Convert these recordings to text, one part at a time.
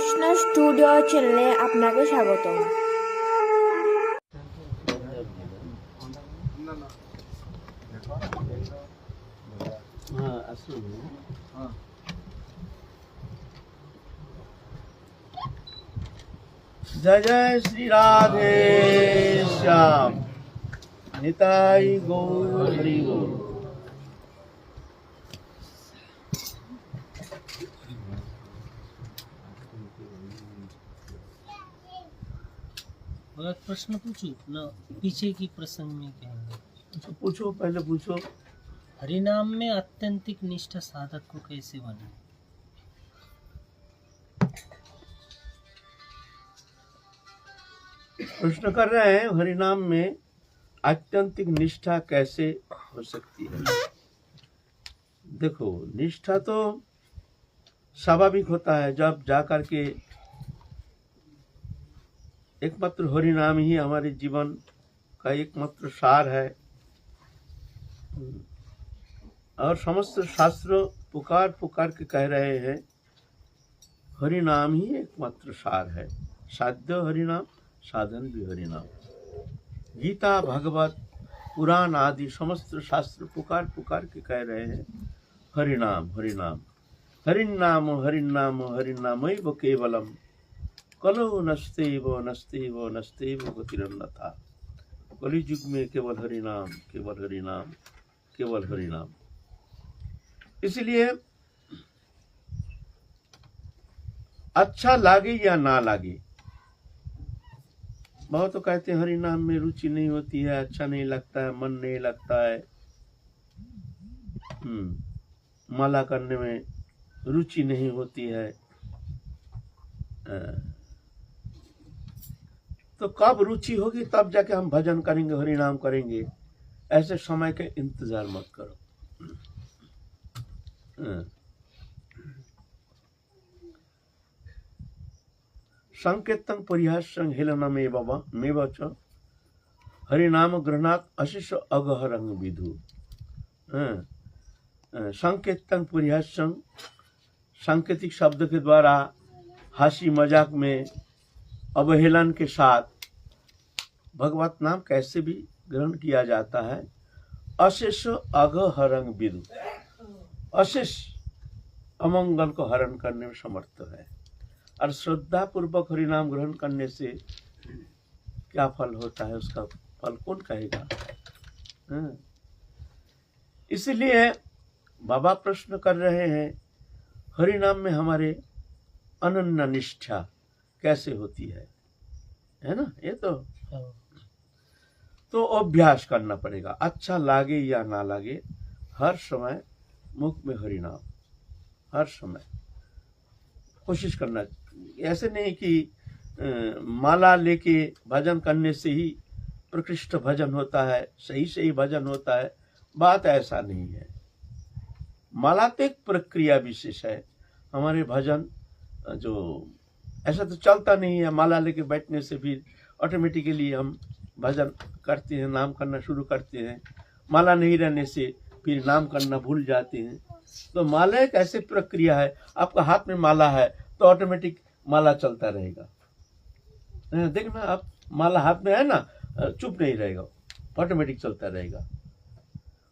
Krishna studio চ্যানেলে আপনাকে স্বাগতম। जय जय श्री राधे श्याम निताई गौर हरि बोल। और एक प्रश्न पूछूं ना, पीछे की प्रसंग में क्या है? तो पूछो, पहले पूछो। हरिनाम में आत्यंतिक निष्ठा साधक को कैसे बने? प्रश्न कर रहे हैं हरिनाम में आत्यंतिक निष्ठा कैसे हो सकती है। देखो, निष्ठा तो स्वाभाविक होता है जब जाकर के एकमात्र हरिनाम ही हमारे जीवन का एकमात्र सार है और समस्त शास्त्र पुकार पुकार के कह रहे हैं हरिनाम ही एकमात्र सार है। साध्य हरिनाम, साधन भी हरिनाम। गीता, भागवत, पुराण आदि समस्त शास्त्र पुकार पुकार के कह रहे हैं हरिनाम हरिनाम। हरिनाम हरिनाम हरिनामैव केवलम कलो नस्तेव नस्तेव नस्तेव गतिरन्यथा। कलियुग में केवल हरिनाम, केवल हरिनाम, केवल हरिनाम। इसलिए अच्छा लागे या ना लागे, बहुत तो कहते हैं हरि नाम में रुचि नहीं होती है, अच्छा नहीं लगता है, मन नहीं लगता है, माला करने में रुचि नहीं होती है। तो कब रुचि होगी तब जाके हम भजन करेंगे, हरि नाम करेंगे। ऐसे समय के इंतजार मत करो। संकेतन परिहासं हेलनमेव च हरिनाम ग्रहणात् अशिष अगहरंग विधु। संकेतन परिहासं, सांकेतिक शब्द के द्वारा हंसी मजाक में अवहेलन के साथ भगवत नाम कैसे भी ग्रहण किया जाता है। अशेष अगहरंग विदु, अशेष अमंगल को हरण करने में समर्थ है। और श्रद्धा पूर्वक हरिनाम ग्रहण करने से क्या फल होता है, उसका फल कौन कहेगा। इसलिए बाबा प्रश्न कर रहे हैं हरिनाम में हमारे अनन्य निष्ठा कैसे होती है ना। ये तो अभ्यास करना पड़ेगा। अच्छा लागे या ना लागे, हर समय मुख में हरिनाम, हर समय कोशिश करना। ऐसे नहीं कि माला लेके भजन करने से ही प्रकृष्ट भजन होता है, सही सही भजन होता है, बात ऐसा नहीं है। माला तो एक प्रक्रिया विशेष है। हमारे भजन जो ऐसा तो चलता नहीं है, माला लेके बैठने से फिर ऑटोमेटिकली हम भजन करते हैं, नाम करना शुरू करते हैं। माला नहीं रहने से फिर नाम करना भूल जाते हैं। तो माला एक ऐसी प्रक्रिया है, आपका हाथ में माला है तो ऑटोमेटिक माला चलता रहेगा। देखना, आप माला हाथ में है ना, चुप नहीं रहेगा, ऑटोमेटिक चलता रहेगा।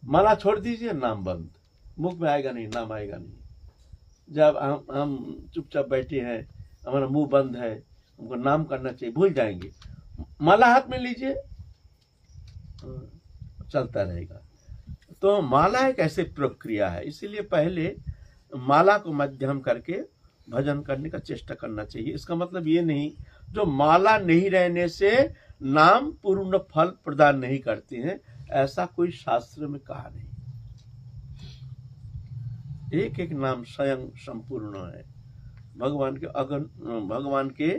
माला छोड़ दीजिए, नाम बंद, मुख में आएगा नहीं, नाम आएगा नहीं। जब हम चुपचाप बैठे हैं, हमारा मुंह बंद है, हमको नाम करना चाहिए, भूल जाएंगे। माला हाथ में लीजिए, चलता रहेगा। तो माला एक ऐसी प्रक्रिया है, इसीलिए पहले माला को मध्यम करके भजन करने का चेष्टा करना चाहिए। इसका मतलब ये नहीं जो माला नहीं रहने से नाम पूर्ण फल प्रदान नहीं करते हैं, ऐसा कोई शास्त्र में कहा नहीं। एक एक नाम स्वयं संपूर्ण है। भगवान के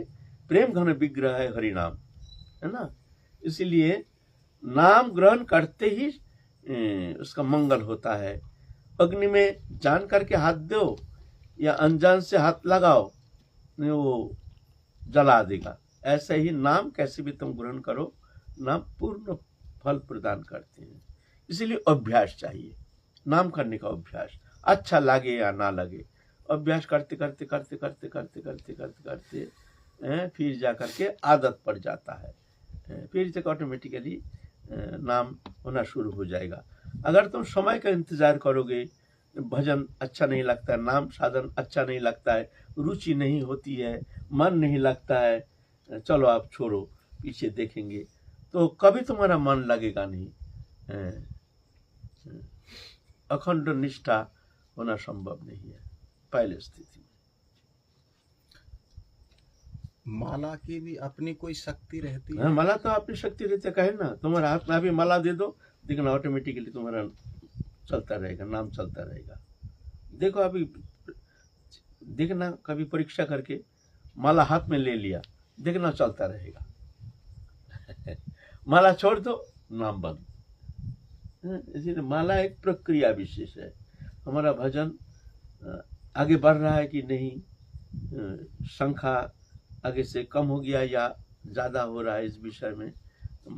प्रेम घन विग्रह है हरिनाम, है ना। इसीलिए नाम ग्रहण करते ही उसका मंगल होता है। अग्नि में जान करके हाथ दो या अनजान से हाथ लगाओ, नहीं वो जला देगा। ऐसे ही नाम कैसे भी तुम ग्रहण करो, नाम पूर्ण फल प्रदान करते हैं। इसीलिए अभ्यास चाहिए, नाम करने का अभ्यास। अच्छा लगे या ना लगे, अभ्यास करते करते करते करते करते करते करते करते फिर जा करके आदत पड़ जाता है, फिर तक ऑटोमेटिकली नाम होना शुरू हो जाएगा। अगर तुम समय का इंतजार करोगे, भजन अच्छा नहीं लगता है, नाम साधन अच्छा नहीं लगता है, रुचि नहीं होती है, मन नहीं लगता है, चलो आप छोड़ो, पीछे देखेंगे, तो कभी तुम्हारा मन लगेगा नहीं। अखंड निष्ठा होना संभव नहीं है पहले स्थिति में। माला की भी अपनी कोई शक्ति रहती है? हाँ, माला तो अपनी शक्ति रहती है, कहे ना, तुम्हारे हाथ में अभी माला दे दो, देखना ऑटोमेटिकली तुम्हारा चलता रहेगा, नाम चलता रहेगा। देखो अभी देखना, कभी परीक्षा करके माला हाथ में ले लिया, देखना चलता रहेगा। माला छोड़ दो, नाम बंद। इसीलिए माला एक प्रक्रिया विशेष है। हमारा भजन आगे बढ़ रहा है कि नहीं, संख्या आगे से कम हो गया या ज्यादा हो रहा है, इस विषय में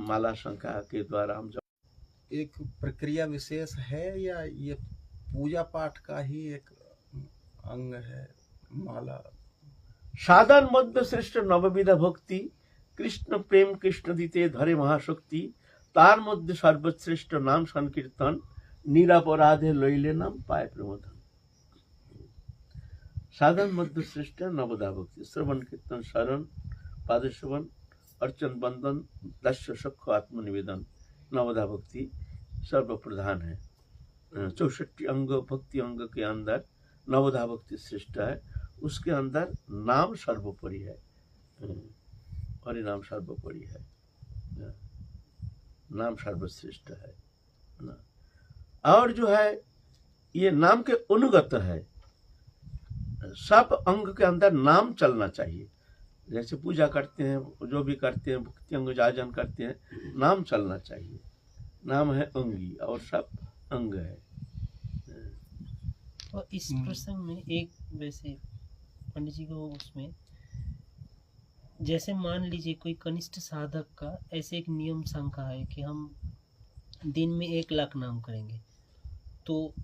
माला संख्या के द्वारा हम एक प्रक्रिया विशेष है या ये पूजा पाठ का ही एक अंग है माला? साधन मध्य श्रेष्ठ नवविध भक्ति, कृष्ण प्रेम कृष्ण दिते धरे महाशक्ति, तार मध्य सर्वश्रेष्ठ नाम संकीर्तन, निरापराधे लैले नाम पाए प्रमोदन। साधन मध्य श्रेष्ठ नवदा भक्ति, श्रवण कीर्तन शरण पाद श्रवण अर्चन बंदन दस्य सख आत्मनिवेदन, नवदा भक्ति सर्व प्रधान है। 64 अंग भक्ति अंग के अंदर नवदा भक्ति श्रेष्ठ है, उसके अंदर नाम सर्वोपरि है, हरिनाम सर्वोपरि है, नाम सर्वश्रेष्ठ है ना। और जो है ये नाम के अनुगत है, सब अंग के अंदर नाम चलना चाहिए। जैसे पूजा करते हैं, जो भी करते हैं, भक्ति अंग जाजन करते हैं, नाम चलना चाहिए। नाम है अंगी और सब अंग है। और इस प्रसंग में एक वैसे पंडित जी को उसमें जैसे मान लीजिए कोई कनिष्ठ साधक का ऐसे एक नियम शंका है कि हम दिन में 1 लाख नाम करेंगे, तो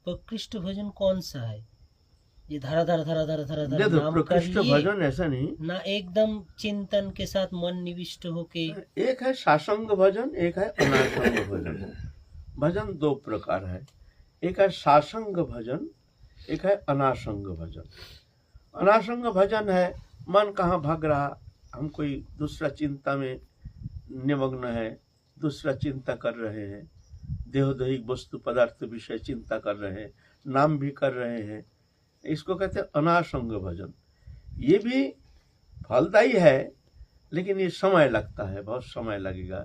प्रकृष्ट भजन कौन सा है? ये धरा धरा धरा धरा धरा धरा नाम प्रकृष्ट करिए भजन ऐसा नहीं ना, एकदम चिंतन के साथ मन निविष्ट होके। एक है सासंग भजन, एक है अनासंग भजन। भजन 2 प्रकार है, एक है सासंग भजन, एक है अनासंग भजन। अनासंग भजन है मन कहाँ भाग रहा, हम कोई दूसरा चिंता में निमग्न है, दूसरा चिंता कर रहे हैं, देहोदैहिक वस्तु पदार्थ विषय चिंता कर रहे हैं, नाम भी कर रहे हैं, इसको कहते हैं अनासंग भजन। ये भी फलदायी है, लेकिन ये समय लगता है, बहुत समय लगेगा।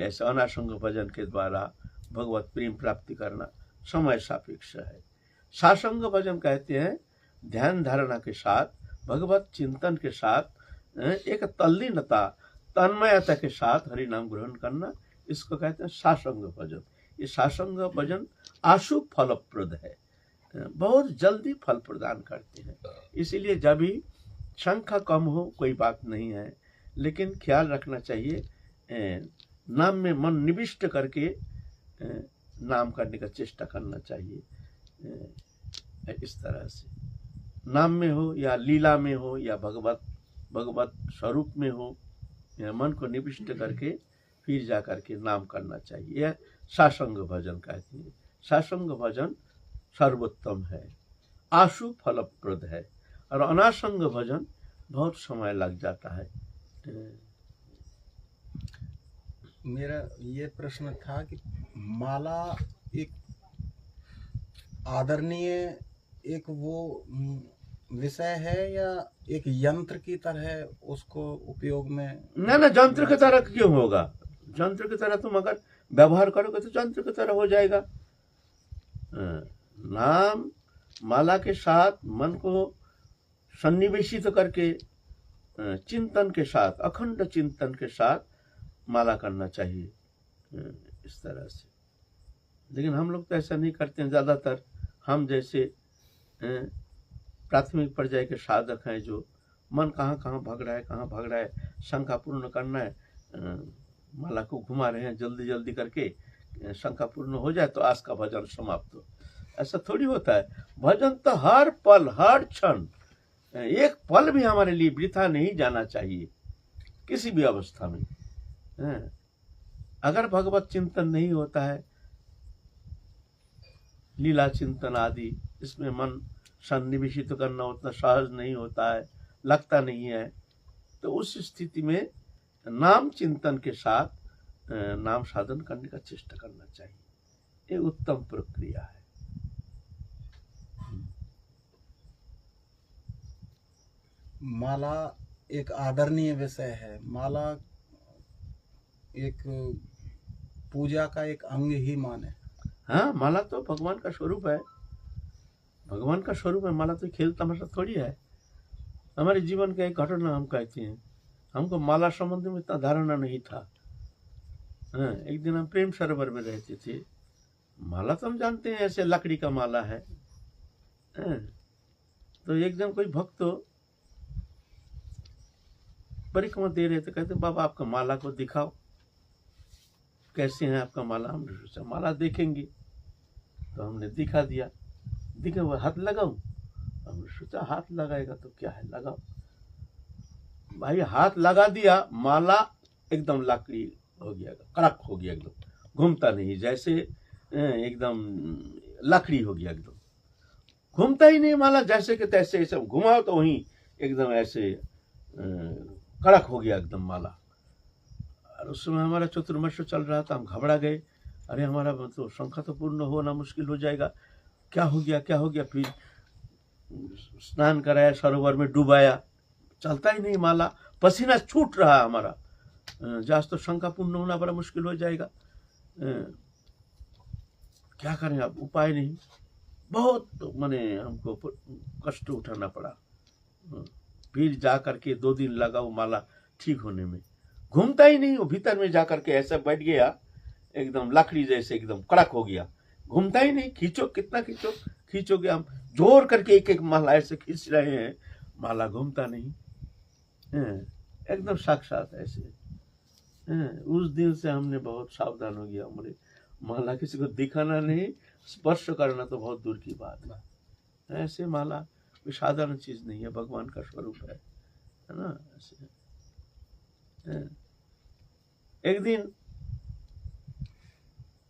ऐसे अनासंग भजन के द्वारा भगवत प्रेम प्राप्ति करना समय सापेक्ष है। सासंग भजन कहते हैं ध्यान धारणा के साथ, भगवत चिंतन के साथ, एक तल्लीनता तन्मयता के साथ हरि नाम ग्रहण करना, इसको कहते हैं सासंग भजन। ये सासंग भजन आशु फलप्रद है, बहुत जल्दी फल प्रदान करते हैं। इसीलिए जब भी संख्या कम हो कोई बात नहीं है, लेकिन ख्याल रखना चाहिए, नाम में मन निविष्ट करके नाम करने का चेष्टा करना चाहिए। इस तरह से नाम में हो या लीला में हो या भगवत स्वरूप में हो, मन को निविष्ट करके फिर जा करके नाम करना चाहिए। यह सासंग भजन कहते हैं। सासंग भजन सर्वोत्तम है, आशु फलप्रद है, और अनासंग भजन बहुत समय लग जाता है। मेरा ये प्रश्न था कि माला एक आदरणीय एक वो विषय है या एक यंत्र की तरह उसको उपयोग में? ना, यंत्र की तरह क्यों होगा? यंत्र की तरह तुम अगर व्यवहार करोगे तो यंत्र की तरह हो जाएगा। नाम माला के साथ मन को सन्निवेशित करके चिंतन के साथ, अखंड चिंतन के साथ माला करना चाहिए, इस तरह से। लेकिन हम लोग तो ऐसा नहीं करते हैं। ज़्यादातर हम जैसे प्राथमिक पर्याय के साधक हैं, जो मन कहाँ कहाँ भाग रहा है, कहाँ भाग रहा है, शंका पूर्ण करना है, माला को घुमा रहे हैं जल्दी जल्दी करके, शंका पूर्ण हो जाए तो आज का भजन समाप्त हो। ऐसा थोड़ी होता है। भजन तो हर पल हर क्षण, एक पल भी हमारे लिए वृथा नहीं जाना चाहिए किसी भी अवस्था में। अगर भगवत चिंतन नहीं होता है, लीला चिंतन आदि, इसमें मन सन्निवेशित करना उतना सहज नहीं होता है, लगता नहीं है, तो उस स्थिति में नाम चिंतन के साथ नाम साधन करने का चेष्टा करना चाहिए। ये उत्तम प्रक्रिया है। माला एक आदरणीय विषय है। माला एक पूजा का एक अंग ही माने। हाँ, माला तो भगवान का स्वरूप है, भगवान का स्वरूप है। माला तो खेल तमाशा थोड़ी है। हमारे जीवन का एक घटना हम कहते हैं। हमको माला संबंध में इतना धारणा नहीं था। हाँ, एक दिन हम प्रेम सरोवर में रहते थे। माला तो हम जानते हैं ऐसे लकड़ी का माला है। हाँ, तो एक दिन कोई भक्त परिक्रमा दे रहे थे, कहते बाबा आपका माला को दिखाओ, कैसे है आपका माला। हमने सोचा माला देखेंगे, तो हमने दिखा दिया। दिखे वो हाथ लगाऊं, हमने सोचा हाथ लगाएगा तो क्या है, लगाओ। भाई हाथ लगा दिया, माला एकदम लकड़ी हो गया, कड़क हो गया, एकदम घूमता नहीं, जैसे एकदम लकड़ी हो गया, एकदम घूमता ही नहीं माला, जैसे कि तैसे। ऐसे घुमाओ तो वहीं एकदम ऐसे कड़क हो गया एकदम माला। और उस समय हमारा चतुर्मास्य चल रहा था, हम घबरा गए। अरे हमारा तो संख्या तो पूर्ण होना मुश्किल हो जाएगा, क्या हो गया क्या हो गया। फिर स्नान कराया, सरोवर में डुबाया, चलता ही नहीं माला, पसीना छूट रहा हमारा। जास तो शंका पूर्ण होना बड़ा मुश्किल हो जाएगा। क्या करें अब, उपाय नहीं। बहुत माने हमको कष्ट उठाना पड़ा। फिर जा करके 2 दिन लगा वो माला ठीक होने में। घूमता ही नहीं, वो भीतर में जा करके ऐसा बैठ गया, एकदम लकड़ी जैसे एकदम कड़क हो गया, घूमता ही नहीं। खींचो कितना खींचो, खींचोगे हम जोर करके एक एक माला ऐसे खींच रहे हैं, माला घूमता नहीं, एकदम साक्षात ऐसे। उस दिन से हमने बहुत सावधान हो गया। हमारे माला किसी को दिखाना नहीं, स्पर्श करना तो बहुत दूर की बात है। ऐसे माला कोई साधारण चीज नहीं है, भगवान का स्वरूप है ना। ऐसे एक दिन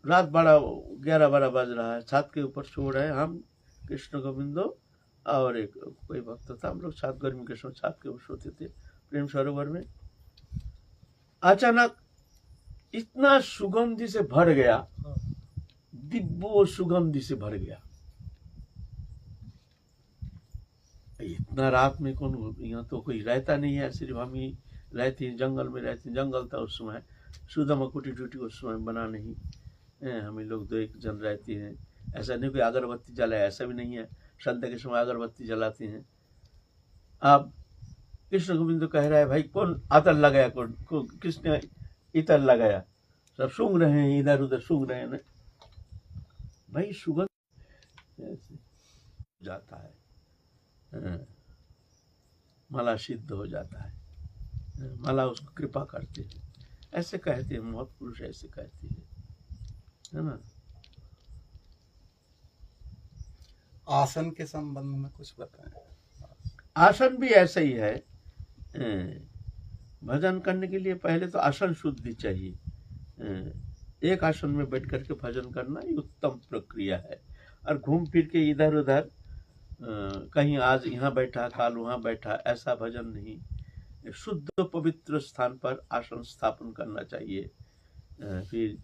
रात 11-12 बज रहा है, छत के ऊपर सो रहे हैं हम, कृष्ण गोविंदो और एक कोई भक्त था। हम लोग छत, गर्मी के समय छत के ऊपर सोते थे प्रेम सरोवर में। अचानक इतना सुगंधि से भर गया, दिव्य सुगंधि से भर गया। इतना रात में कौन, यहाँ तो कोई रहता नहीं है, सिर्फ हम ही रहते हैं, जंगल में रहते हैं। जंगल था उस समय, सुदामा कुटी टूटी उस समय बना नहीं। हम ही लोग 2-1 जन रहते हैं। ऐसा नहीं कोई अगरबत्ती जलाए, ऐसा भी नहीं है। संध्या के समय अगरबत्ती जलाते हैं। अब कृष्ण गोविंद कह रहा है, भाई कौन अतर लगाया, कौन किसने इतर लगाया। सब सूंघ रहे हैं, इधर उधर सूंघ रहे हैं। भाई सुगंध जाता है, माला सिद्ध हो जाता है, माला उसको कृपा करते हैं, ऐसे कहते हैं महापुरुष, ऐसे कहते हैं, है ना। आसन के संबंध में कुछ बताएं। आसन भी ऐसा ही है। भजन करने के लिए पहले तो आसन शुद्धि चाहिए। एक आसन में बैठ करके भजन करना ये उत्तम प्रक्रिया है। और घूम फिर के इधर उधर कहीं आज यहाँ बैठा काल वहाँ बैठा, ऐसा भजन नहीं। शुद्ध पवित्र स्थान पर आसन स्थापन करना चाहिए। फिर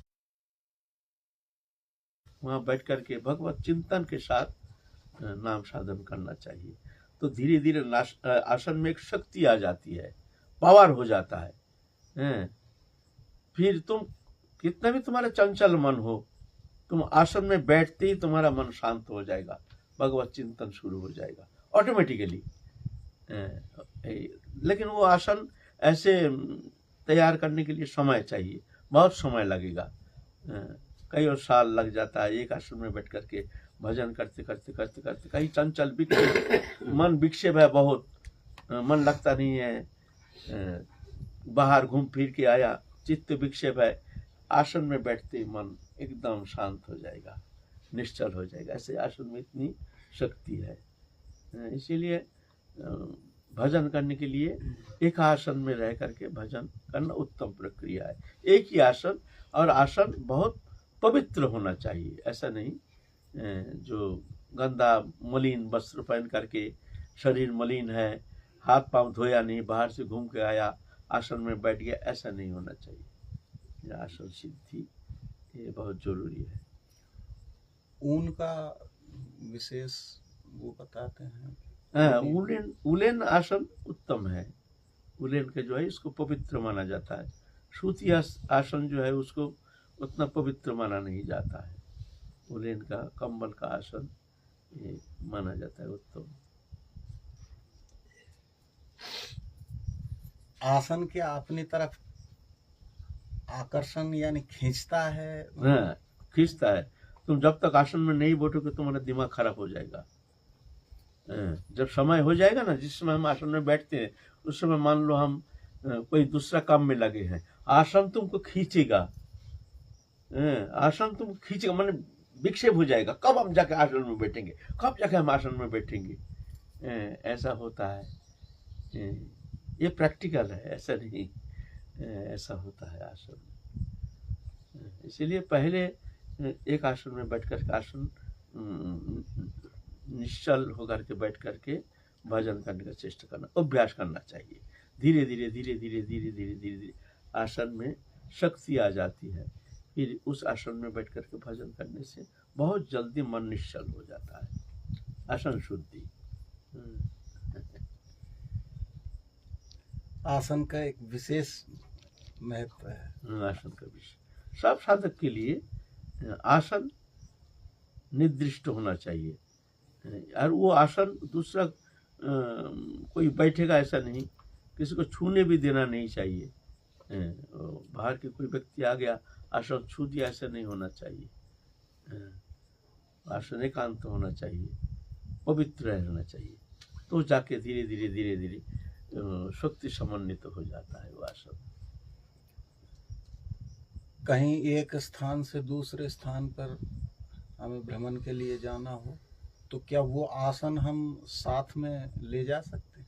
वहाँ बैठ करके भगवत चिंतन के साथ नाम साधन करना चाहिए। तो धीरे धीरे आसन में एक शक्ति आ जाती है, पावर हो जाता है। फिर तुम कितना भी तुम्हारा चंचल मन हो, तुम आसन में बैठते ही तुम्हारा मन शांत हो जाएगा, भगवत चिंतन शुरू हो जाएगा ऑटोमेटिकली। लेकिन वो आसन ऐसे तैयार करने के लिए समय चाहिए, बहुत समय लगेगा, कई और साल लग जाता है एक आसन में बैठ करके भजन करते करते करते करते। कहीं चंचल मन विक्षेप है बहुत, मन लगता नहीं है, बाहर घूम फिर के आया, चित्त विक्षेप है, आसन में बैठते ही मन एकदम शांत हो जाएगा। निश्चल हो जाएगा। ऐसे आसन में इतनी शक्ति है। इसीलिए भजन करने के लिए एक आसन में रह करके भजन करना उत्तम प्रक्रिया है। एक ही आसन, और आसन बहुत पवित्र होना चाहिए। ऐसा नहीं जो गंदा मलिन वस्त्र पहन करके, शरीर मलिन है, हाथ पांव धोया नहीं, बाहर से घूम के आया, आसन में बैठ गया, ऐसा नहीं होना चाहिए। ये आसन सिद्धि ये बहुत जरूरी है। ऊन का विशेष वो बताते हैं। उलेन आसन उत्तम है। उलेन के जो है इसको पवित्र माना जाता है। सूती आसन जो है उसको उतना पवित्र माना नहीं जाता है। उलेन का, कंबल का आसन ये माना जाता है उत्तम। आसन के अपनी तरफ आकर्षण यानी खींचता है। हाँ, खींचता है। तुम जब तक आसन में नहीं बैठोगे तुम्हारा दिमाग खराब हो जाएगा। जब समय हो जाएगा ना, जिस समय हम आसन में बैठते हैं उस समय मान लो हम कोई दूसरा काम में लगे हैं, आसन तुमको खींचेगा। आसन तुम खींचेगा, माने विक्षेप हो जाएगा। कब हम जाके आसन में बैठेंगे, कब जाके हम आसन में बैठेंगे, ऐसा होता है। ये प्रैक्टिकल है, ऐसा नहीं, ऐसा होता है आसन में। इसीलिए पहले एक आसन में बैठ कर के, आसन निश्चल होकर के बैठ करके भजन करने का चेष्टा करना, अभ्यास करना चाहिए। धीरे धीरे धीरे धीरे धीरे धीरे धीरे धीरे आसन में शक्ति आ जाती है। फिर उस आसन में बैठ करके भजन करने से बहुत जल्दी मन निश्चल हो जाता है। आसन शुद्धि। आसन का एक विशेष महत्व है। आसन का विषय सब साधक के लिए आसन निर्दिष्ट होना चाहिए। और वो आसन दूसरा कोई बैठेगा ऐसा नहीं, किसी को छूने भी देना नहीं चाहिए। बाहर के कोई व्यक्ति आ गया, आसन छू दिया, ऐसा नहीं होना चाहिए। आसन एकांत होना चाहिए, पवित्र रहना चाहिए, तो जाके धीरे धीरे धीरे धीरे शक्ति समन्वित हो जाता है वो आसन। कहीं एक स्थान से दूसरे स्थान पर हमें भ्रमण के लिए जाना हो तो क्या वो आसन हम साथ में ले जा सकते?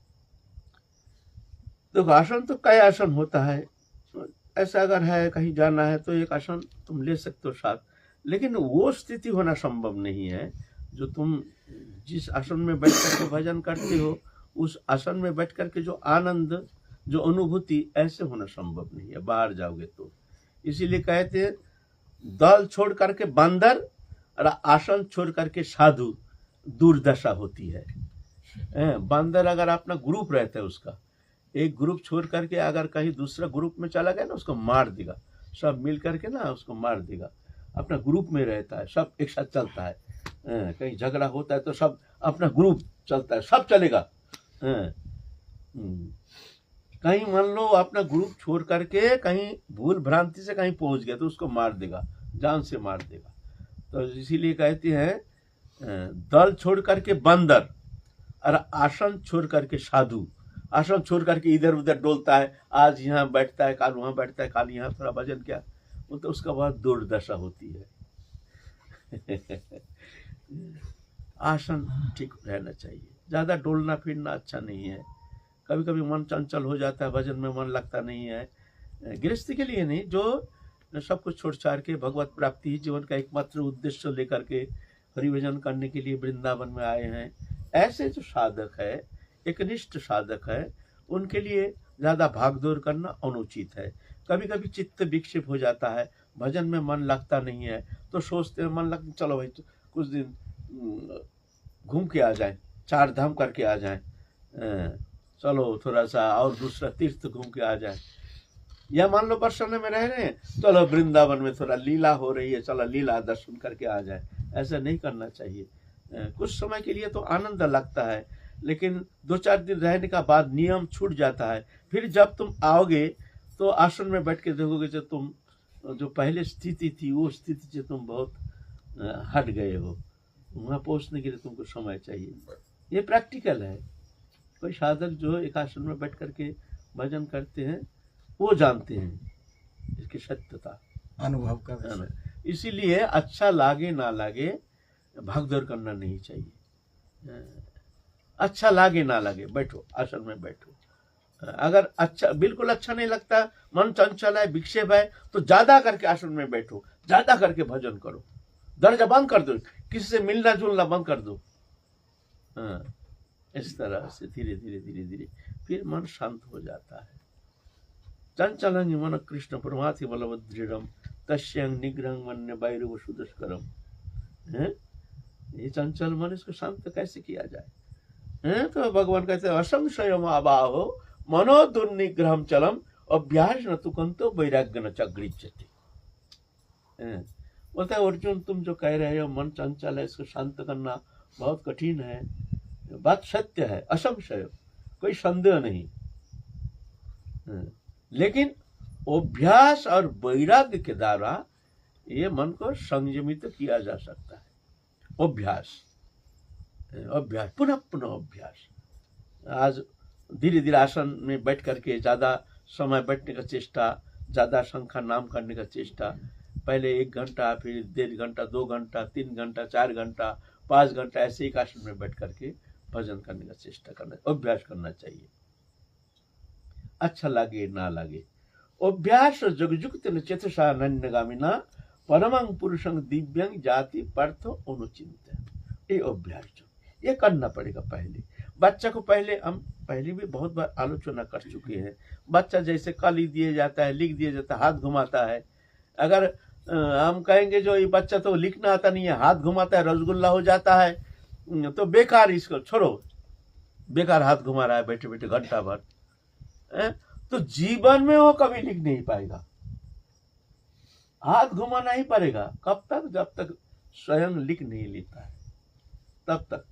तो आसन तो कई आसन होता है। ऐसा अगर है कहीं जाना है तो एक आसन तुम ले सकते हो साथ, लेकिन वो स्थिति होना संभव नहीं है जो तुम जिस आसन में बैठ करके भजन करते हो उस आसन में बैठ करके जो आनंद, जो अनुभूति, ऐसे होना संभव नहीं है बाहर जाओगे तो। इसीलिए कहते हैं दल छोड़ करके बंदर और आसन छोड़ करके साधु दुर्दशा होती है। बंदर अगर अपना ग्रुप रहता है, उसका एक ग्रुप छोड़ करके अगर कहीं दूसरा ग्रुप में चला गया ना, उसको मार देगा। सब मिल करके ना उसको मार देगा। अपना ग्रुप में रहता है, सब एक साथ चलता है। कहीं झगड़ा होता है तो सब अपना ग्रुप चलता है, सब चलेगा। कहीं मान लो अपना ग्रुप छोड़ करके कहीं भूल भ्रांति से कहीं पहुंच गया तो उसको मार देगा, जान से मार देगा। तो इसीलिए कहते हैं दल छोड़ करके बंदर और आसन छोड़ करके साधु। आसन छोड़ करके इधर उधर डोलता है, आज यहाँ बैठता है, काल वहाँ बैठता है, काल यहाँ थोड़ा भजन किया, वो तो उसका बहुत दुर्दशा होती है। आसन ठीक रहना चाहिए, ज़्यादा डोलना फिरना अच्छा नहीं है। कभी कभी मन चंचल हो जाता है, भजन में मन लगता नहीं है। गृहस्थी के लिए नहीं, जो सब कुछ छोड़ छाड़ के भगवत प्राप्ति ही जीवन का एकमात्र उद्देश्य लेकर के हरिभजन करने के लिए वृंदावन में आए हैं, ऐसे जो साधक है, एकनिष्ठ साधक है, उनके लिए ज़्यादा भागदौड़ करना अनुचित है। कभी कभी चित्त विक्षेप हो जाता है, भजन में मन लगता नहीं है, तो सोचते हैं मन लगता, चलो भाई तो कुछ दिन घूम के आ जाएं, 4 धाम करके आ जाएं, चलो थोड़ा सा और दूसरा तीर्थ घूम के आ जाएं। या मान लो बरसाने में रह रहे हैं, चलो वृंदावन में थोड़ा लीला हो रही है, चलो लीला दर्शन करके आ जाए। ऐसा नहीं करना चाहिए। कुछ समय के लिए तो आनंद लगता है, लेकिन 2-4 दिन रहने का बाद नियम छूट जाता है। फिर जब तुम आओगे तो आसन में बैठ के देखोगे जो तुम जो पहले स्थिति थी वो स्थिति से तुम बहुत हट गए हो। वहाँ पहुँचने के लिए तुमको समय चाहिए। ये प्रैक्टिकल है। कोई साधक जो एक आसन में बैठ करके भजन करते हैं वो जानते हैं इसकी सत्यता, अनुभव का विषय। इसीलिए अच्छा लागे ना लागे भागदौड़ करना नहीं चाहिए। अच्छा लागे ना लागे बैठो, आसन में बैठो। अगर अच्छा बिल्कुल अच्छा नहीं लगता, मन चंचल है, विक्षेप है, तो ज्यादा करके आसन में बैठो, ज्यादा करके भजन करो, दर्जा बंद कर दो, किसी से मिलना जुलना बंद कर दो। इस तरह से धीरे धीरे धीरे धीरे फिर मन शांत हो जाता है। चंचलं मन कृष्ण परमाथि बलवदृढ़ तस्यं निग्रहं मन्य वैरव सुदुष्करम। ये चंचल मन, इसको शांत कैसे किया जाए? तो भगवान कहते हैं असंशय महाबाहो मनो दुर्निग्रहम चलम अभ्यास न तुकंतो वैराग्य न चगृह्यते। बोलता है अर्जुन, तुम जो कह रहे हो मन चंचल है, इसको शांत करना बहुत कठिन है, बात सत्य है, असंशय, कोई संदेह नहीं। लेकिन अभ्यास और वैराग्य के द्वारा ये मन को संयमित किया जा सकता है। अभ्यास अभ्यास पुनः पुनः अभ्यास। आज धीरे धीरे आसन में बैठ करके ज्यादा समय बैठने का चेष्टा, ज्यादा संख्या नाम करने का चेष्टा, पहले 1 घंटा, फिर 1.5 घंटा, 2 घंटा, 3 घंटा, 4 घंटा, 5 घंटा ऐसे एक आसन में बैठ करके भजन करने का चेष्टा करना, अभ्यास करना चाहिए। अच्छा लगे ना लगे, अभ्यास जगजुक्त चेतसा नन्यगामिना परमं पुरुषं दिव्यं जाति पार्थ अनुचिंत। ये अभ्यास ये करना पड़ेगा। पहले बच्चा को, पहले हम पहले भी बहुत बार आलोचना कर चुके हैं, बच्चा जैसे कली दिया जाता है, लिख दिया जाता है, हाथ घुमाता है। अगर हम कहेंगे जो ये बच्चा तो लिखना आता नहीं है, हाथ घुमाता है, रसगुल्ला हो जाता है, तो बेकार, इसको छोड़ो, बेकार हाथ घुमा रहा है बैठे बैठे घंटा भर, तो जीवन में वो कभी लिख नहीं पाएगा। हाथ घुमाना ही पड़ेगा। कब तक? जब तक स्वयं लिख नहीं लेता है तब तक।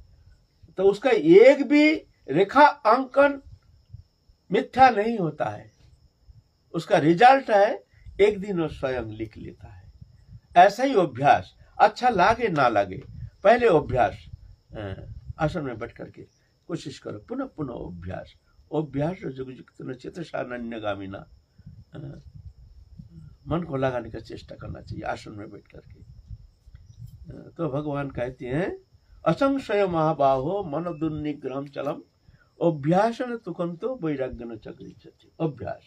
तो उसका एक भी रेखा अंकन मिथ्या नहीं होता है, उसका रिजल्ट है एक दिन वो स्वयं लिख लेता है। ऐसा ही अभ्यास, अच्छा लागे ना लागे, पहले अभ्यास आसन में बैठ करके कोशिश करो, पुनः पुनः अभ्यास। अभ्यास जुगजुक्त चेतसा नन्यगामिना, मन को लगाने का चेष्टा करना चाहिए आसन में बैठ करके। तो भगवान कहते हैं असंशय महाबाहो मन दुर्निग्रहम चलम अभ्यास न तुकंतो वैराग्य न चगृह्यते। अभ्यास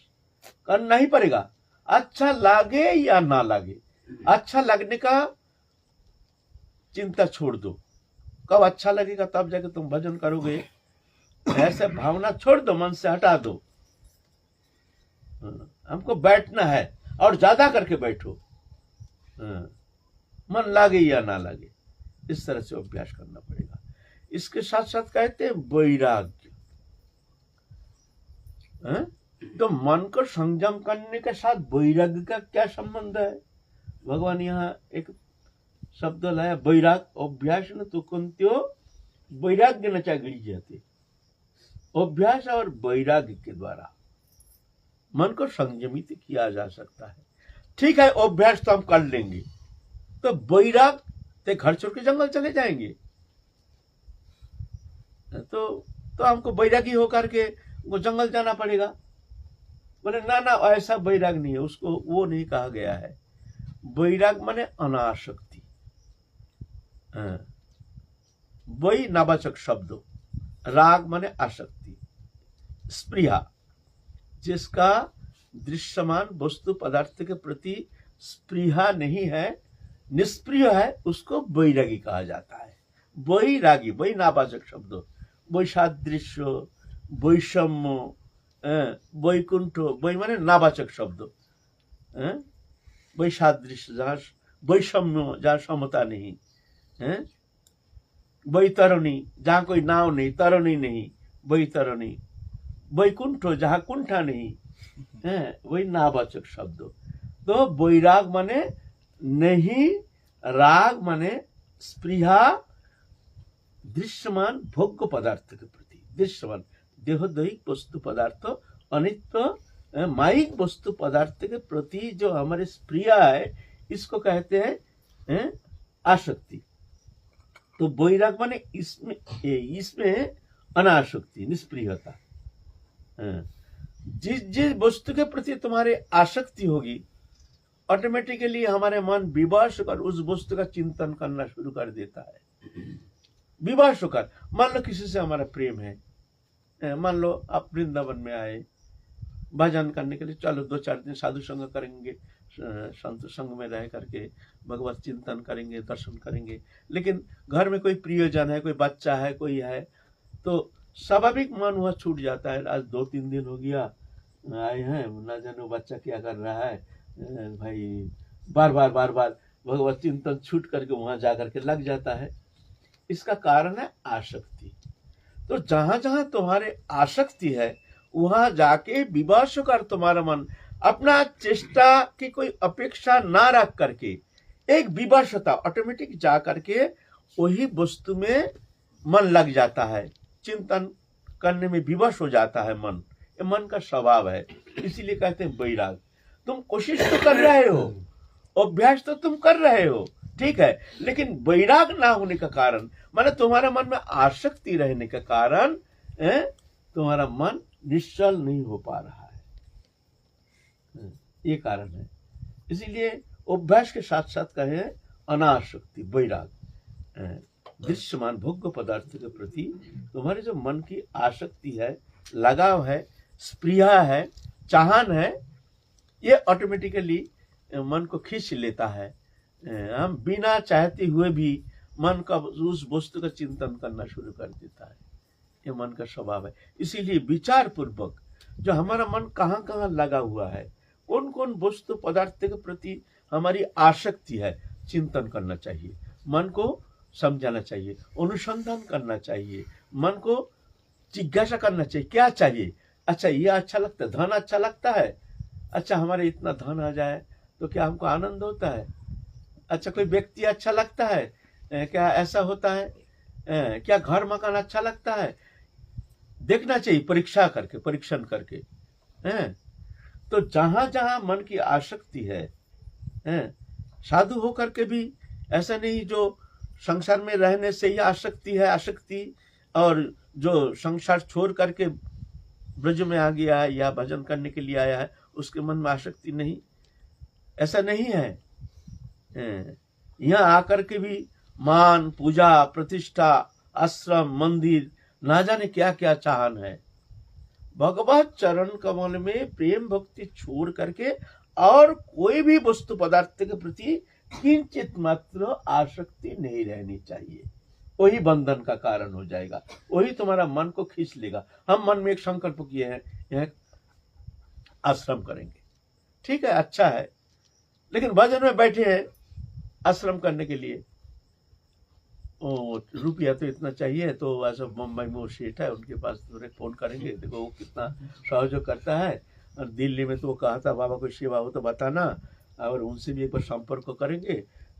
करना ही पड़ेगा, अच्छा लागे या ना लागे। अच्छा लगने का चिंता छोड़ दो, कब अच्छा लगेगा तब जाके तुम भजन करोगे, ऐसे भावना छोड़ दो, मन से हटा दो। हमको बैठना है और ज्यादा करके बैठो, मन लागे या ना लागे, इस तरह से अभ्यास करना पड़ेगा। इसके साथ साथ कहते हैं वैराग्य। तो मन को संयम करने के साथ वैराग्य का क्या संबंध है? भगवान यहाँ एक शब्द लाया, वैराग अभ्यास न तुकंत्यो वैराग्य न चगृह्यते। अभ्यास और वैराग्य के द्वारा मन को संयमित किया जा सकता है। ठीक है, अभ्यास तो हम कर लेंगे, तो वैराग ते घर छोड़ के जंगल चले जाएंगे, तो हमको वैरागी होकर के वो जंगल जाना पड़ेगा। बोले ना ना, ऐसा वैराग नहीं है, उसको वो नहीं कहा गया है। वैराग माने अनासक्ति, वही नावाचक शब्द। राग माने आसक्ति, स्पृहा, जिसका दृश्यमान वस्तु पदार्थ के प्रति स्पृहा नहीं है, निष्प्रिय है, उसको वैरागी कहा जाता है। वैरागी वही नावाचक शब्द। वैसादृश्य, वैषम्य, वैकुंठ, वही माने नावाचक शब्द। वैसादृश्य जहाँ वैषम्य, जहाँ समता नहीं, वैतरणी जहाँ कोई नाव नहीं, तरणी नहीं, वैतरणी। वैकुंठ जहाँ कुंठा नहीं है, वही नावाचक शब्द। तो वैराग माने नहीं, राग माने स्पृहा दृश्यमान भोग्य पदार्थ के प्रति, दृश्यमान देहोदैहिक वस्तु पदार्थ, अनित्य माइक वस्तु पदार्थ के प्रति जो हमारे स्पृहा है, इसको कहते हैं आसक्ति। तो वैराग माने इसमें अनासक्ति, निष्प्रियता। जिस जिस वस्तु के प्रति तुम्हारे आसक्ति होगी ऑटोमेटिकली हमारे मन विवश होकर उस वस्तु का चिंतन करना शुरू कर देता है। विवश होकर, मान लो किसी से हमारा प्रेम है, मान लो आप वृंदावन में आए भजन करने के लिए, चलो 2-4 दिन साधु संग करेंगे, संत संग में रह करके भगवत चिंतन करेंगे, दर्शन करेंगे। लेकिन घर में कोई प्रियजन है, कोई बच्चा है, कोई है, तो स्वाभाविक मन वह छूट जाता है। आज 2-3 दिन हो गया आए हैं, ना जानो बच्चा क्या कर रहा है, भाई बार बार भगवत चिंतन छूट करके वहां जाकर के लग जाता है। इसका कारण है आसक्ति। तो जहां जहां तुम्हारे आसक्ति है वहां जाके विवश कर तुम्हारा मन अपना चेष्टा की कोई अपेक्षा ना रख करके एक विवशता ऑटोमेटिक जा करके वही वस्तु में मन लग जाता है, चिंतन करने में विवश हो जाता है मन। ये मन का स्वभाव है, इसीलिए कहते हैं वैराग। तुम कोशिश तो कर रहे हो, अभ्यास तो तुम कर रहे हो, ठीक है, लेकिन वैराग ना होने का कारण, माने तुम्हारे मन में आसक्ति रहने के कारण तुम्हारा मन निश्चल नहीं हो पा रहा है, ये कारण है। इसीलिए अभ्यास के साथ साथ कहे अनासक्ति, वैराग, दृश्यमान भोग्य पदार्थ के प्रति तुम्हारे जो मन की आसक्ति है, लगाव है, स्प्रिया है, चाहन है, ये ऑटोमेटिकली मन को खींच लेता है। हम बिना चाहते हुए भी मन का उस वस्तु का चिंतन करना शुरू कर देता है, ये मन का स्वभाव है। इसीलिए विचार पूर्वक जो हमारा मन कहाँ कहाँ लगा हुआ है, कौन कौन वस्तु पदार्थ के प्रति हमारी आसक्ति है, चिंतन करना चाहिए, मन को समझाना चाहिए, अनुसंधान करना चाहिए, मन को जिज्ञासा करना चाहिए, क्या चाहिए। अच्छा ये अच्छा लगता है, धन अच्छा लगता है, अच्छा हमारे इतना धन आ जाए तो क्या हमको आनंद होता है। अच्छा कोई व्यक्ति अच्छा लगता है, क्या ऐसा होता है, क्या घर मकान अच्छा लगता है, देखना चाहिए परीक्षा करके, परीक्षण करके। तो जहां जहां मन की आसक्ति है, साधु होकर के भी ऐसा नहीं जो संसार में रहने से ही आसक्ति है, आसक्ति, और जो संसार छोड़ करके ब्रज में आ गया है या भजन करने के लिए आया है उसके मन में आसक्ति नहीं, ऐसा नहीं है। यहाँ आकर के भी मान, पूजा, प्रतिष्ठा, आश्रम, मंदिर, ना जाने क्या क्या चाहन है। भगवत चरण कमल में प्रेम भक्ति छोड़ करके और कोई भी वस्तु पदार्थ के प्रति किंचित मात्र आसक्ति नहीं रहनी चाहिए। वही बंधन का कारण हो जाएगा, वही तुम्हारा मन को खींच लेगा। हम मन में एक संकल्प किए हैं, यह आश्रम करेंगे, ठीक है, अच्छा है, लेकिन भजन में बैठे हैं आश्रम करने के लिए, रुपया तो इतना चाहिए, तो ऐसा मुंबई में वो सेठ है, उनके पास तुरंत फोन करेंगे, देखो वो कितना सहयोग करता है, और दिल्ली में तो वो कहा था बाबा कोई सेवा हो तो बताना, और उनसे भी एक बार संपर्क करेंगे,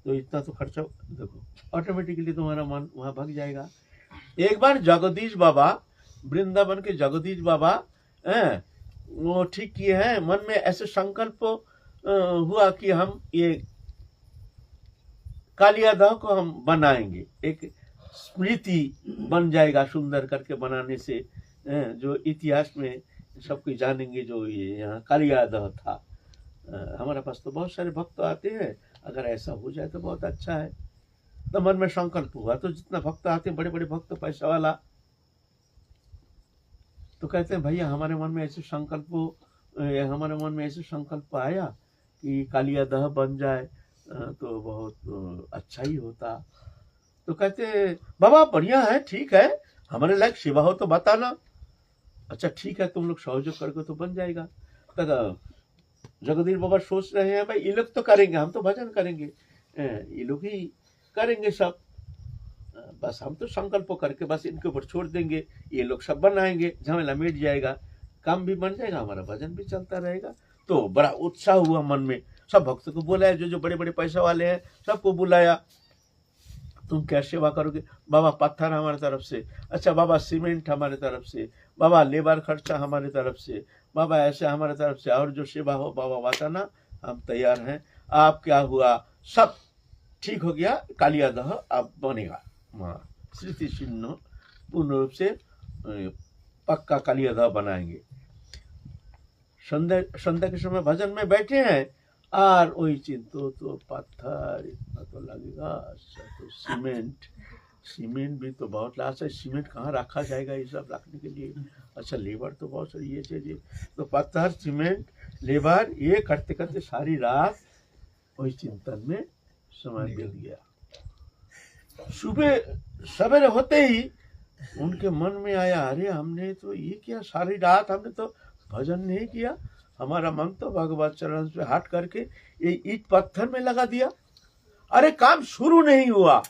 तो इतना तो खर्चा, देखो ऑटोमेटिकली तुम्हारा मन वहाँ भाग जाएगा। एक बार जगदीश बाबा, वृंदावन के जगदीश बाबा वो ठीक किए हैं, मन में ऐसे संकल्प हुआ कि हम ये कालियादह को हम बनाएंगे, एक स्मृति बन जाएगा सुंदर करके बनाने से, जो इतिहास में सब कोई जानेंगे जो ये यहाँ कालियादह था। हमारे पास तो बहुत सारे भक्त आते हैं, अगर ऐसा हो जाए तो बहुत अच्छा है। तो मन में संकल्प हुआ, तो जितना भक्त आते हैं, बड़े बड़े भक्त, पैसा वाला, तो कहते हैं भैया हमारे मन में ऐसे संकल्प, हमारे मन में ऐसे संकल्प आया कि कालियादह बन जाए तो बहुत अच्छा ही होता। तो कहते बाबा बढ़िया है, ठीक है, हमारे लायक सेवा हो तो बताना। अच्छा ठीक है, तुम लोग सहयोग करके तो बन जाएगा। तो जगदीश बाबा सोच रहे हैं भाई ये लोग तो करेंगे, हम तो भजन करेंगे, ये लोग ही करेंगे सब, बस हम तो संकल्प करके बस इनके ऊपर छोड़ देंगे, ये लोग सब बनाएंगे, झमेला मिट जाएगा, काम भी बन जाएगा, हमारा भजन भी चलता रहेगा। तो बड़ा उत्साह हुआ मन में, सब भक्तों को बुलाया, जो जो बड़े बड़े पैसा वाले हैं सबको बुलाया। तुम क्या सेवा करोगे? बाबा पत्थर हमारे तरफ से, अच्छा बाबा सीमेंट हमारे तरफ से, बाबा लेबर खर्चा हमारे तरफ से, बाबा ऐसे हमारे तरफ से, और जो सेवा हो बाबा बताना, हम तैयार हैं। आप क्या हुआ, सब ठीक हो गया, कालियादह अब बनेगा, स्मृति चिन्ह पूर्ण रूप से पक्का कालियादह बनाएंगे। संध्या के समय भजन में बैठे हैं और वही चिंतो तो पत्थर इतना तो लगेगा, अच्छा तो सीमेंट, सीमेंट भी तो बहुत लाश है, सीमेंट कहाँ रखा जाएगा ये सब रखने के लिए, अच्छा लेबर तो बहुत सारी ये चीज़ें, तो पत्थर सीमेंट लेबर ये करते करते सारी रात वही चिंतन में समय बीत गया। सुबह सवेरे होते ही उनके मन में आया, अरे हमने तो ये किया, सारी रात हमने तो भजन नहीं किया, हमारा मन तो भगवत चरण से हट करके ये ईंट पत्थर में लगा दिया। अरे काम शुरू नहीं हुआ,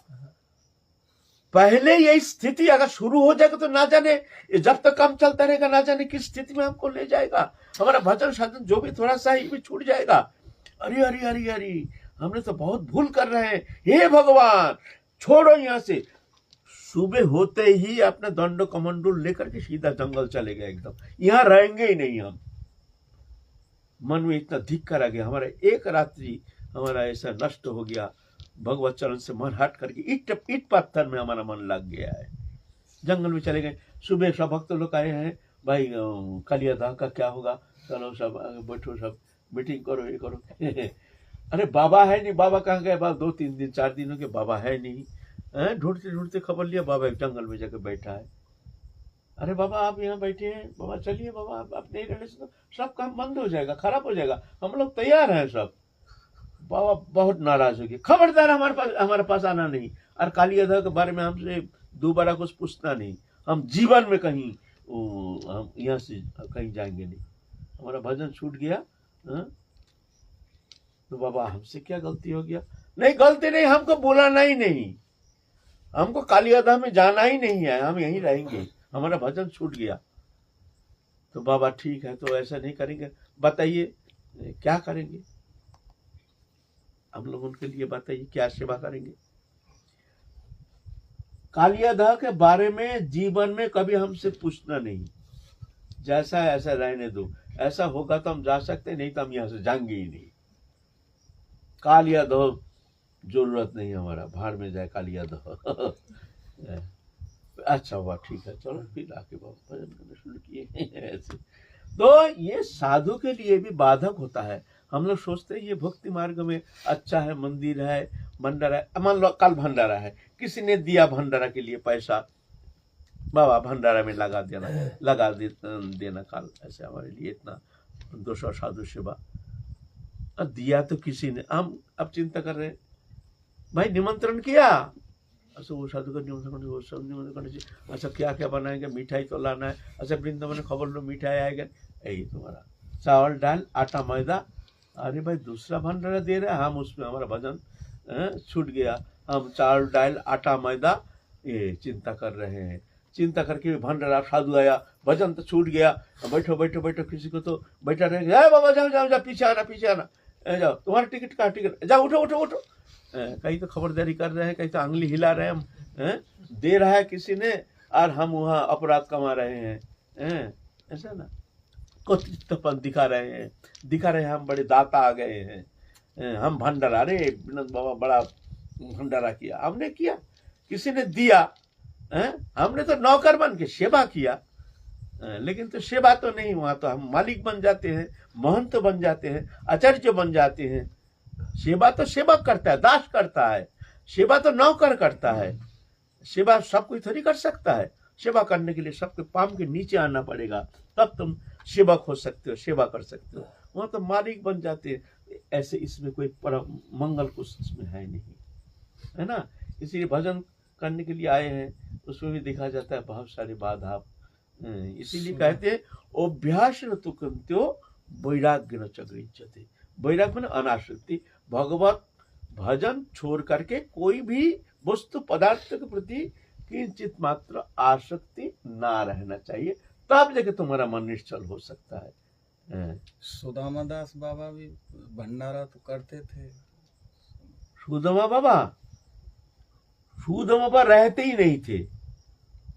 पहले ये स्थिति अगर शुरू हो जाएगा तो ना जाने जब तक काम चलता रहेगा ना जाने किस स्थिति में हमको ले जाएगा, हमारा भजन साधन जो भी थोड़ा सा ही भी छूट जाएगा। अरे अरे अरे अरे हमने तो बहुत भूल कर रहे हैं, हे भगवान छोड़ो यहाँ से। सुबह होते ही अपने दंडो कमंडल लेकर के सीधा जंगल चले गए, एकदम यहाँ रहेंगे ही नहीं हम। मन में इतना धिक्कार आ गया, हमारा एक रात्रि हमारा ऐसा नष्ट हो गया, भगवत चरण से मन हट करके ईट पत्थर में हमारा मन लग गया है। जंगल में चले गए, सुबह सब भक्त लोग आए हैं, भाई कालिया दाह का क्या होगा, चलो सब बैठो, सब मीटिंग करो, ये करो। अरे बाबा है नहीं, बाबा कहाँ गए, बाबा 2-3 दिन 4 दिन हो गए बाबा है नहीं। ढूंढते ढूंढते खबर लिया, बाबा एक जंगल में जाकर बैठा है। अरे बाबा आप यहाँ बैठे हैं, बाबा चलिए बाबा आप नहीं रहने से तो सब काम बंद हो जाएगा, खराब हो जाएगा, हम लोग तैयार हैं सब। बाबा बहुत नाराज हो गए, खबरदार हमारे पास आना नहीं, और कालिया दाह के बारे में हमसे दोबारा कुछ पूछना नहीं, हम जीवन में कहीं हम यहाँ से कहीं जाएंगे नहीं, हमारा भजन छूट गया। तो बाबा हमसे क्या गलती हो गया? नहीं गलती नहीं, हमको बुलाना ही नहीं, हमको कालिया दाह में जाना ही नहीं है, हम यहीं रहेंगे, हमारा भजन छूट गया। तो बाबा ठीक है, तो ऐसा नहीं करेंगे, बताइए क्या करेंगे हम लोग उनके लिए, बताइए क्या सेवा करेंगे। कालिया दाह के बारे में जीवन में कभी हमसे पूछना नहीं, जैसा ऐसा रहने दो, ऐसा होगा तो हम जा सकते, नहीं तो हम यहाँ से जाएंगे ही नहीं। कालिया दाह जरूरत नहीं हमारा, भाड़ में जाए कालिया दाह। अच्छा हुआ ठीक है, चलो फिर आके बाबा भजन करना शुरू किए ऐसे। तो ये साधु के लिए भी बाधक होता है। हम लोग सोचते हैं ये भक्ति मार्ग में अच्छा है, मंदिर है, भंडारा है, मान लो कल भंडारा है, किसी ने दिया भंडारा के लिए पैसा, बाबा भंडारा में लगा देना कल, ऐसे हमारे लिए इतना 200 साधु सेवा दिया, तो किसी ने, हम अब चिंता कर रहे हैं भाई निमंत्रण किया, अच्छा वो साधु का निमंत्रण, वो सब निमंत्रण करने से, अच्छा क्या क्या बनाएंगे, मिठाई तो लाना है, अच्छा वृंदावन में खबर लो मिठाई आएगा, यही तुम्हारा चावल दाल आटा मैदा। अरे भाई दूसरा भंडारा दे रहे हैं, हम उसमें हमारा भजन छूट गया, हम चावल दाल आटा मैदा ये चिंता कर रहे हैं, चिंता करके भंडारा साधु आया, भजन तो छूट गया, बैठो बैठो बैठो, किसी को तो बैठा रहेगा, बाबा जाओ जाओ जाओ, पीछे आना जाओ, तुम्हारा टिकट का टिकट, जाओ उठो उठो उठो। कहीं तो खबरदारी कर रहे हैं, कहीं तो अंगली हिला रहे हैं, हम दे रहा है किसी ने और हम वहाँ अपराध कमा रहे हैं, ऐसा ना कोतित्वपन दिखा रहे हैं हम बड़े दाता आ गए हैं, हम भंडारा, अरे विनोद बाबा बड़ा भंडारा किया, हमने किया, किसी ने दिया, हमने तो नौकर बन के सेवा किया, लेकिन तो सेवा तो नहीं, वहां तो हम मालिक बन जाते हैं, महंत बन जाते हैं, आचार्य बन जाते हैं। सेवा तो सेवक करता है, दास करता है, सेवा तो नौकर करता है, सेवा सब कोई थोड़ी कर सकता है। सेवा करने के लिए सबके पाम के नीचे आना पड़ेगा, तब तुम सेवक हो सकते हो, सेवा कर सकते हो, वहां तो मालिक बन जाते हैं। ऐसे इसमें कोई परम मंगल कुछ इसमें है नहीं, है ना। इसीलिए भजन करने के लिए आए हैं, उसमें भी देखा जाता है बहुत सारी बाधा, इसीलिए कहते हैं अभ्यास न तो कंत्यो वैराग्य न चक्रिंचते, वैराग्य में अनासक्ति, भगवत भजन छोड़ करके कोई भी वस्तु पदार्थ के प्रति किंचित मात्र आसक्ति ना रहना चाहिए, तब जाके तुम्हारा मन निश्चल हो सकता है। सुदामा दास बाबा भी भंडारा तो करते थे। सुदामा बाबा रहते ही नहीं थे,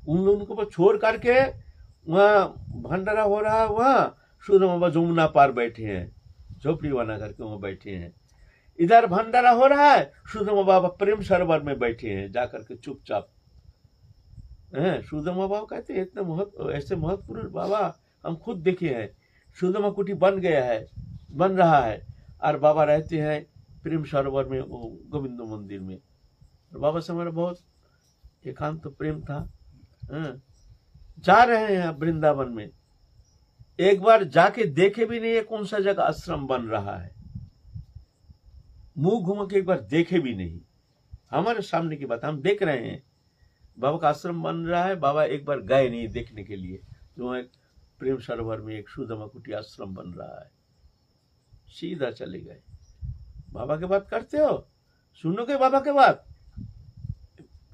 उन लोगों को छोड़ करके वहाँ भंडारा हो रहा है, वहाँ सुदामा बाबा जमुना पार बैठे हैं, झोपड़ी बना करके वहाँ बैठे हैं। इधर भंडारा हो रहा है, सुदामा बाबा प्रेम सरोवर में बैठे हैं जाकर के चुपचाप। सुदामा बाबा कहते हैं इतने ऐसे महत्वपूर्ण बाबा हम खुद देखे हैं। सुदामा कुटी बन गया है, बन रहा है, और बाबा रहते हैं प्रेम सरोवर में, वो गोविंद मंदिर में। और बाबा से हमारा बहुत एकांत तो प्रेम था। हाँ। जा रहे हैं वृंदावन में, एक बार जाके देखे भी नहीं है कौन सा जगह आश्रम बन रहा है, मुंह घूम के एक बार देखे भी नहीं। हमारे सामने की बात, हम देख रहे हैं बाबा का आश्रम बन रहा है, बाबा एक बार गए नहीं देखने के लिए। जो एक प्रेम सरोवर में एक सुदामा कुटी आश्रम बन रहा है, सीधा चले गए। बाबा की बात करते हो, सुनोगे बाबा के बात?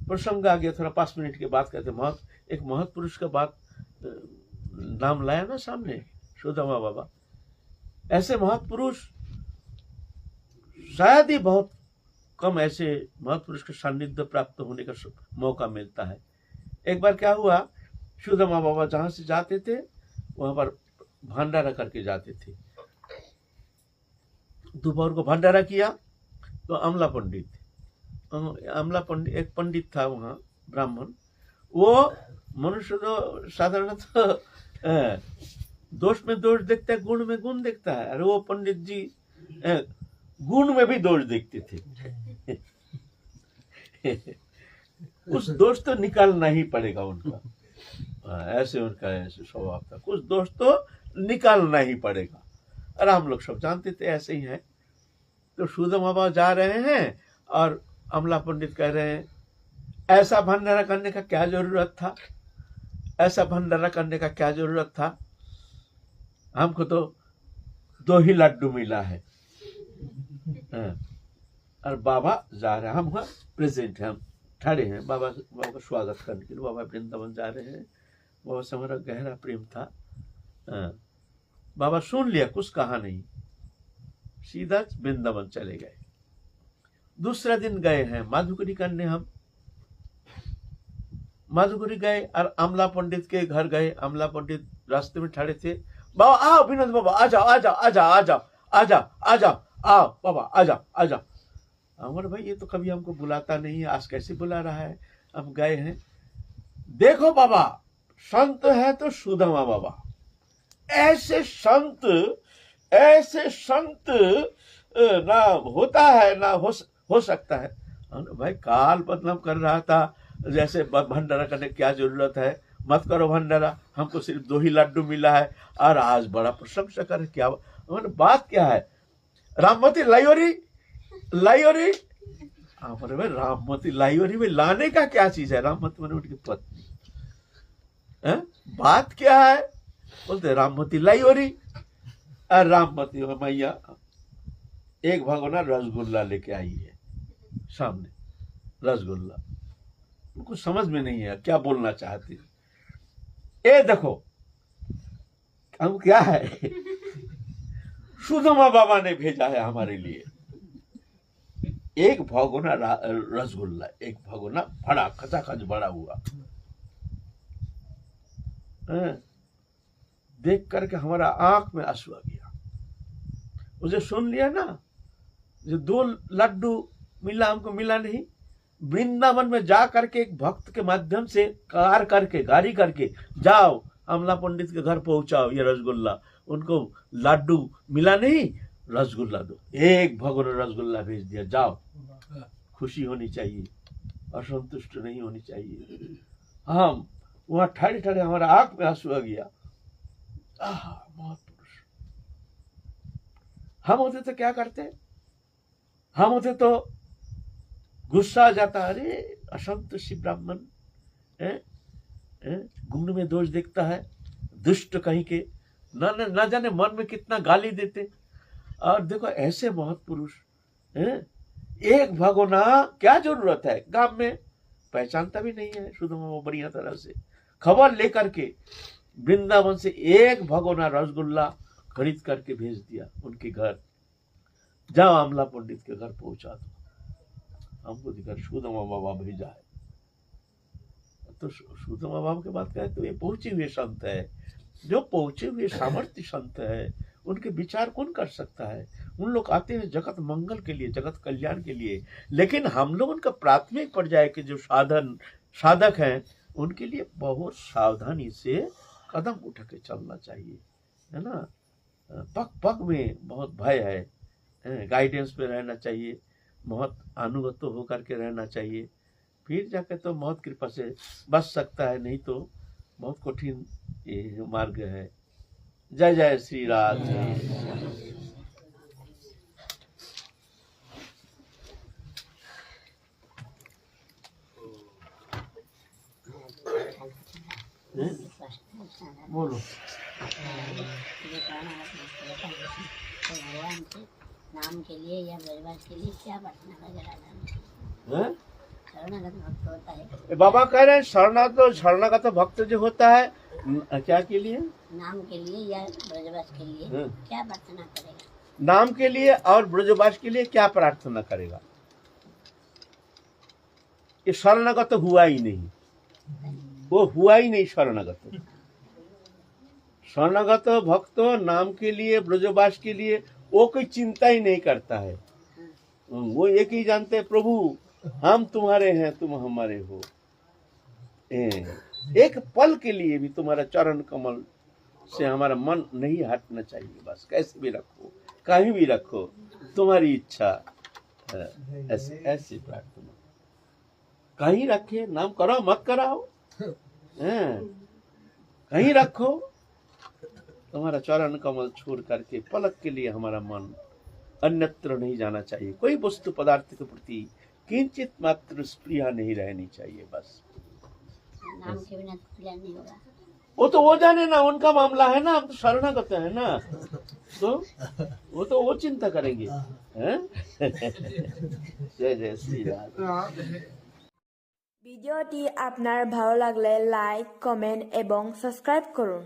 प्रसंग आ गया, थोड़ा 5 मिनट के बाद कहते एक महत पुरुष का बात नाम लाया ना सामने, सुदामा बाबा। ऐसे महत पुरुष शायद ही बहुत कम ऐसे महत पुरुष के सानिध्य प्राप्त होने का मौका मिलता है। एक बार क्या हुआ, सुदामा बाबा जहां से जाते थे वहां पर भंडारा करके जाते थे। दोपहर को भंडारा किया तो अमला पंडित एक पंडित था वहाँ, ब्राह्मण। वो मनुष्य तो साधारणतः दोष में दोष देखता है, गुण में गुण देखता है। अरे वो पंडित जी गुण में भी दोष देखते थे। कुछ दोष तो निकालना ही पड़ेगा उनका, ऐसे उनका ऐसे स्वभाव था, कुछ दोष तो निकालना ही पड़ेगा। और हम लोग सब जानते थे ऐसे ही है। तो सुदामा बाबा जा रहे हैं और अमला पंडित कह रहे हैं, ऐसा भंडारा करने का क्या जरूरत था, ऐसा भंडारा करने का क्या जरूरत था, हमको तो 2 ही लड्डू मिला है। और बाबा जा रहे हैं, हम वहाँ प्रेजेंट हैं, हम खड़े हैं बाबा का स्वागत करने के लिए। बाबा वृंदावन जा रहे हैं, बाबा से हमारा गहरा प्रेम था। बाबा सुन लिया, कुछ कहा नहीं, सीधा वृंदावन चले गए। दूसरा दिन गए हैं माधुकरी करने, हम माधुकरी गए और अमला पंडित के घर गए। अमला पंडित रास्ते में खड़े थे, बाबा आओ विनोद बाबा, आ जाओ आ जाओ आ जाओ आ जाओ आ जाओ आ जाओ, आओ बाबा आ जाओ आ जाओ। अमर भाई ये तो कभी हमको बुलाता नहीं है, आज कैसे बुला रहा है। हम गए हैं, देखो बाबा संत है तो सुदामा बाबा, ऐसे संत ना होता है ना हो सकता है। भाई काल बदनाम कर रहा था, जैसे भंडारा करने की क्या जरूरत है, मत करो भंडारा, हमको सिर्फ 2 ही लड्डू मिला है। और आज बड़ा प्रशंसा कर, क्या बात क्या है, राममती लाइयोरी लाइयोरी। हमारे भाई राममती लाइयोरी में लाने का क्या चीज है, राममती मैंने उनकी पत्नी, बात क्या है, बोलते राममती लाइयोरी। और राममती मैया एक भगोना रसगुल्ला लेके आई है सामने, रसगुल्ला। उनको समझ में नहीं है क्या बोलना चाहती। ए देखो हम क्या है, सुदामा बाबा ने भेजा है हमारे लिए एक भगोना रसगुल्ला, एक भगोना बड़ा खचाखच बड़ा हुआ। देख करके हमारा आंख में आंसू आ गया। उसे सुन लिया ना, जो 2 लड्डू मिला हमको मिला नहीं। वृंदावन में जा करके एक भक्त के माध्यम से गाड़ी करके जाओ अमला पंडित के घर पहुंचाओ ये रसगुल्ला, उनको लड्डू मिला नहीं, रसगुल्ला दो। एक भगोना रसगुल्ला भेज दिया, जाओ। खुशी होनी चाहिए, असंतुष्ट नहीं होनी चाहिए। हम वहां ठहरे ठहरे हमारा आंख में आंसू आ गया। महापुरुष हम होते तो क्या करते, हम होते तो गुस्सा आ जाता, अरे असंतुष्टि ब्राह्मण गुण में दोष देखता है, दुष्ट कहीं के, ना जाने मन में कितना गाली देते। और देखो ऐसे महापुरुष एक भगोना क्या जरूरत है, गांव में पहचानता भी नहीं है सुदामा बढ़िया तरह से, खबर लेकर के वृंदावन से एक भगोना रसगुल्ला खरीद करके भेज दिया उनके घर। जाओ अमला पंडित के घर पहुंचा दो, हमको दिखा सुदामा बाबा भेजा है। तो सुदामा बाबा की बात करें तो ये पहुंचे हुए संत है, जो पहुंचे हुए सामर्थ्य संत है, उनके विचार कौन कर सकता है। उन लोग आते हैं जगत मंगल के लिए, जगत कल्याण के लिए, लेकिन हम लोग उनका प्राथमिक पर्याय के जो साधक हैं उनके लिए बहुत सावधानी से कदम उठा के चलना चाहिए, है ना। पग पग में बहुत भय है, गाइडेंस पे रहना चाहिए, बहुत अनुगत होकर के रहना चाहिए, फिर जाके तो बहुत कृपा से बच सकता है, नहीं तो बहुत कठिन ये मार्ग है। जय जय श्री राधे। बोलो। भगवान के नाम के लिए या ब्रजवास के लिए क्या प्रार्थना करना है? शरणागत भक्त होता है। बाबा कह रहे हैं शरणागत भक्त जो होता है क्या के लिए? नाम के लिए या ब्रजवास के लिए क्या प्रार्थना करेगा? नाम के लिए और ब्रजवास के लिए क्या प्रार्थना करेगा? ये शरणागत हुआ ही नहीं, वो हुआ ही नहीं शरणागत। शरणागत भक्त नाम के लिए ब्रजवास के लिए वो कोई चिंता ही नहीं करता है। वो एक ही जानते हैं, प्रभु हम तुम्हारे हैं, तुम हमारे हो। एक पल के लिए भी तुम्हारा चरण कमल से हमारा मन नहीं हटना चाहिए। बस कैसे भी रखो, कहीं भी रखो, तुम्हारी इच्छा। ऐसी प्रार्थना कहीं रखे, नाम करो मत कराओ, कहीं रखो, तुम्हारा चरण कमल छोड़ करके पलक के लिए हमारा मन अन्यत्र नहीं जाना चाहिए। कोई वस्तु पदार्थ के प्रति किंचित मात्र स्प्रिया नहीं रहनी चाहिए। बस नाम के बिना क्लियर नहीं होगा। वो जाने ना, उनका मामला है ना, हम तो शरणागत है ना, तो वो चिंता करेंगे। जय जय श्री राम। ভিডিওটি আপনার ভালো লাগলে লাইক, কমেন্ট এবং সাবস্ক্রাইব করুন।